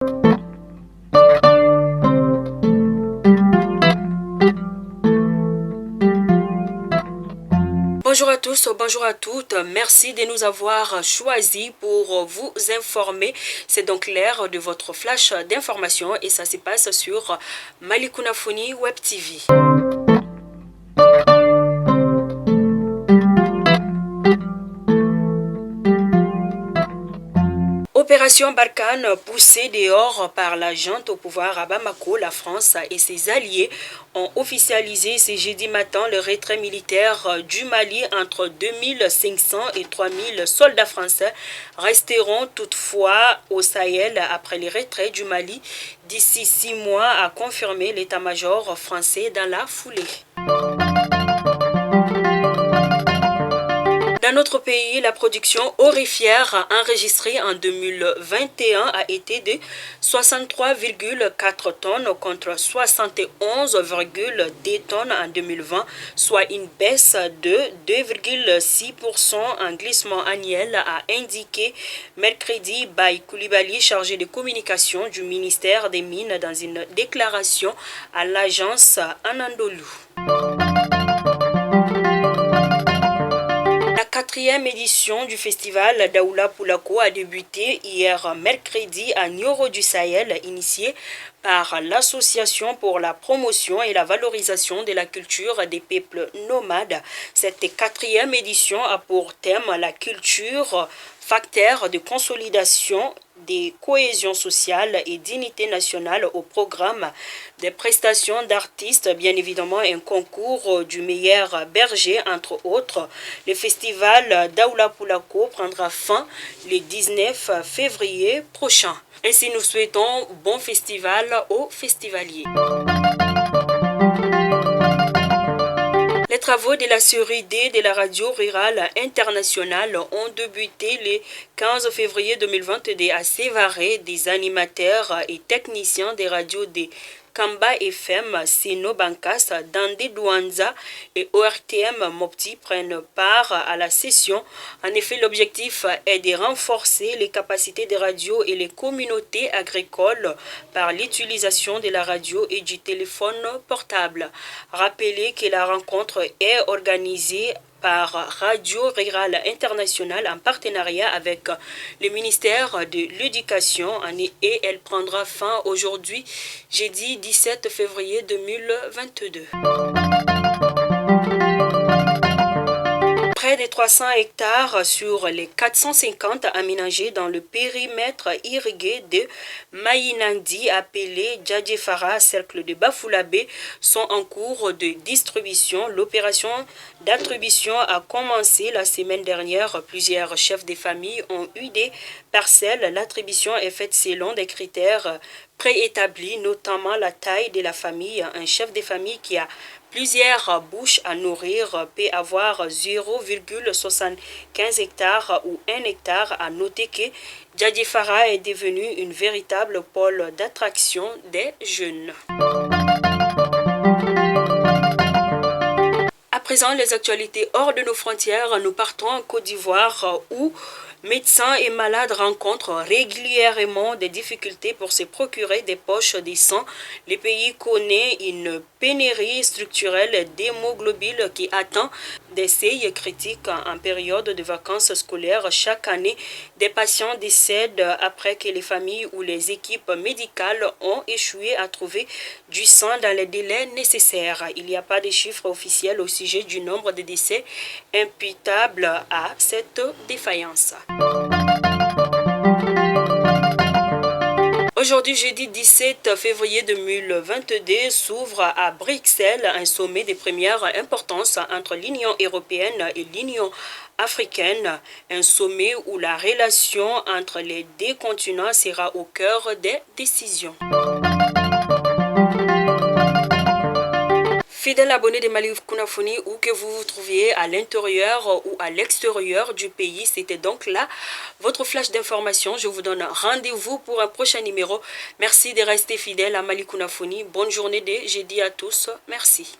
Bonjour à tous, bonjour à toutes. Merci de nous avoir choisis pour vous informer. C'est donc l'heure de votre flash d'information et ça se passe sur Malikouna Foni Web TV. Opération Barkhane poussée dehors par la junte au pouvoir à Bamako, la France et ses alliés ont officialisé ce jeudi matin le retrait militaire du Mali. Entre 2500 et 3000 soldats français resteront toutefois au Sahel après le retrait du Mali d'ici 6 mois, a confirmé l'état-major français dans la foulée. Dans notre pays, la production aurifère enregistrée en 2021 a été de 63,4 tonnes contre 71,2 tonnes en 2020, soit une baisse de 2,6% en glissement annuel, a indiqué mercredi Baye Koulibaly, chargé de communication du ministère des Mines, dans une déclaration à l'agence Anandolu. La quatrième édition du festival Daoula Poulako a débuté hier mercredi à Nioro du Sahel, initié par l'Association pour la promotion et la valorisation de la culture des peuples nomades. Cette quatrième édition a pour thème la culture, facteur de consolidation de cohésion sociale et d'unité nationale au programme des prestations d'artistes, bien évidemment un concours du meilleur berger, entre autres. Le festival Daoula Poulako prendra fin le 19 février prochain. Ainsi, nous souhaitons bon festival aux festivaliers. Les travaux de la série D de la radio rurale internationale ont débuté le 15 février 2022 à Sévaré. Des animateurs et techniciens des radios de Kamba FM, Seno Bankas, Dandé Douanza et ORTM Mopti prennent part à la session. En effet, l'objectif est de renforcer les capacités des radios et les communautés agricoles par l'utilisation de la radio et du téléphone portable. Rappelez que la rencontre est organisée par Radio Rurale Internationale en partenariat avec le ministère de l'Éducation et elle prendra fin aujourd'hui, jeudi 17 février 2022. Près de 300 hectares sur les 450 aménagés dans le périmètre irrigué de Mayinandi, appelé Djadjefara, cercle de Bafoulabé, sont en cours de distribution. L'opération d'attribution a commencé la semaine dernière. Plusieurs chefs de famille ont eu des parcelles. L'attribution est faite selon des critères préétablis, notamment la taille de la famille. Un chef de famille qui a plusieurs bouches à nourrir peut avoir 0,75 hectares ou 1 hectare. À noter que Djadjefara est devenu une véritable pôle d'attraction des jeunes. À présent, les actualités hors de nos frontières, nous partons en Côte d'Ivoire où médecins et malades rencontrent régulièrement des difficultés pour se procurer des poches de sang. Le pays connaît une pénurie structurelle d'hémoglobine qui atteint des seuils critiques en période de vacances scolaires. Chaque année, des patients décèdent après que les familles ou les équipes médicales ont échoué à trouver du sang dans les délais nécessaires. Il n'y a pas de chiffres officiels au sujet du nombre de décès imputables à cette défaillance. Aujourd'hui, jeudi 17 février 2022, s'ouvre à Bruxelles un sommet de première importance entre l'Union européenne et l'Union africaine, un sommet où la relation entre les deux continents sera au cœur des décisions. Fidèle abonné de Malikouna Foni, où que vous vous trouviez à l'intérieur ou à l'extérieur du pays, c'était donc là votre flash d'information. Je vous donne rendez-vous pour un prochain numéro. Merci de rester fidèle à Malikouna Foni. Bonne journée de jeudi à tous. Merci.